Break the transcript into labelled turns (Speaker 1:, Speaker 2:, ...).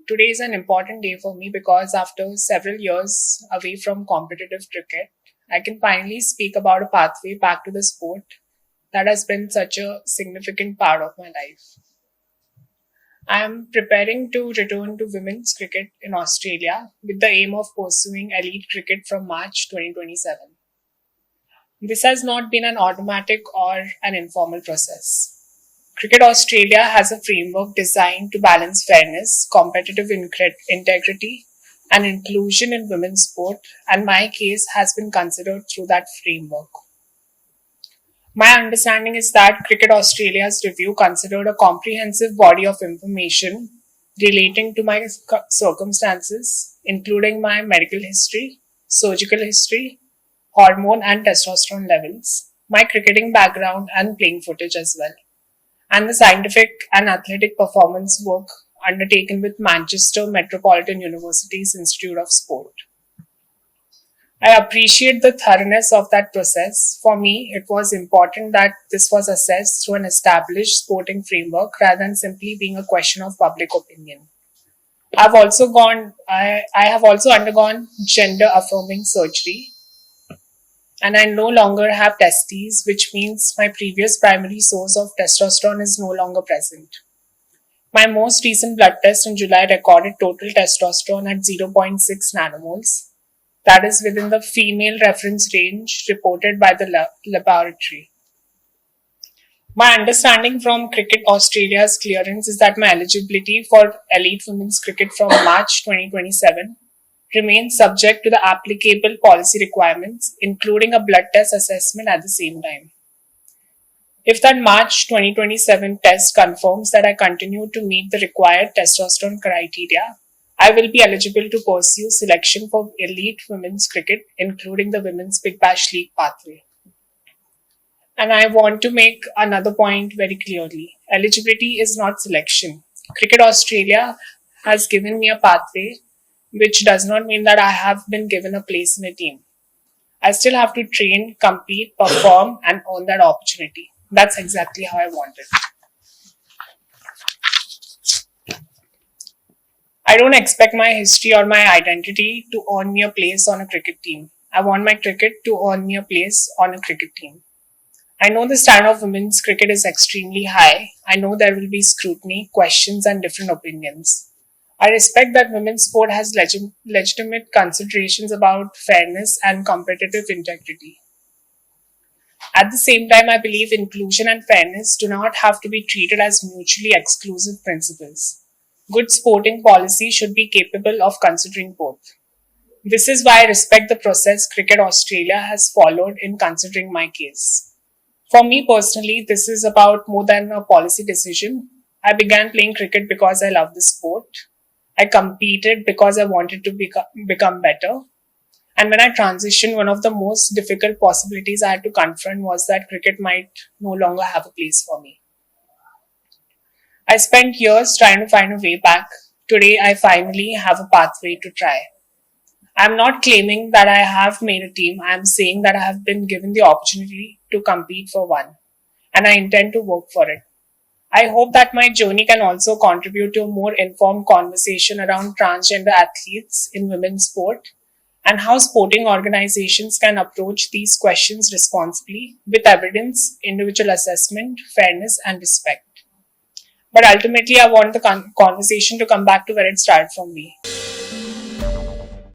Speaker 1: Today is an important day for me because after several years away from competitive cricket, I can finally speak about a pathway back to the sport that has been such a significant part of my life. I am preparing to return to women's cricket in Australia with the aim of pursuing elite cricket from March 2027. This has not been an automatic or an informal process. Cricket Australia has a framework designed to balance fairness, competitive integrity, and inclusion in women's sport, and my case has been considered through that framework. My understanding is that Cricket Australia's review considered a comprehensive body of information relating to my circumstances, including my medical history, surgical history, hormone and testosterone levels, my cricketing background, and playing footage as well, and the scientific and athletic performance work undertaken with Manchester Metropolitan University's Institute of Sport. I appreciate the thoroughness of that process. For me, it was important that this was assessed through an established sporting framework rather than simply being a question of public opinion. I have also undergone gender affirming surgery, and I no longer have testes, which means my previous primary source of testosterone is no longer present. My most recent blood test in July recorded total testosterone at zero point 0.6 nanomoles. That is within the female reference range reported by the laboratory. My understanding from Cricket Australia's clearance is that my eligibility for elite women's cricket from March 2027 remains subject to the applicable policy requirements, including a blood test assessment at the same time. If that March 2027 test confirms that I continue to meet the required testosterone criteria, I will be eligible to pursue selection for elite women's cricket, including the Women's Big Bash League pathway. And I want to make another point very clearly. Eligibility is not selection. Cricket Australia has given me a pathway, which does not mean that I have been given a place in a team. I still have to train, compete, perform, and earn that opportunity. That's exactly how I want it. I don't expect my history or my identity to earn me a place on a cricket team. I want my cricket to earn me a place on a cricket team. I know the standard of women's cricket is extremely high. I know there will be scrutiny, questions, and different opinions. I respect that women's sport has legitimate considerations about fairness and competitive integrity. At the same time, I believe inclusion and fairness do not have to be treated as mutually exclusive principles. Good sporting policy should be capable of considering both. This is why I respect the process Cricket Australia has followed in considering my case. For me personally, this is about more than a policy decision. I began playing cricket because I love the sport. I competed because I wanted to become better. And when I transitioned, one of the most difficult possibilities I had to confront was that cricket might no longer have a place for me. I spent years trying to find a way back. Today, I finally have a pathway to try. I'm not claiming that I have made a team. I'm saying that I have been given the opportunity to compete for one, and I intend to work for it. I hope that my journey can also contribute to a more informed conversation around transgender athletes in women's sport and how sporting organizations can approach these questions responsibly with evidence, individual assessment, fairness, and respect. But ultimately, I want the conversation to come back to where it started from me.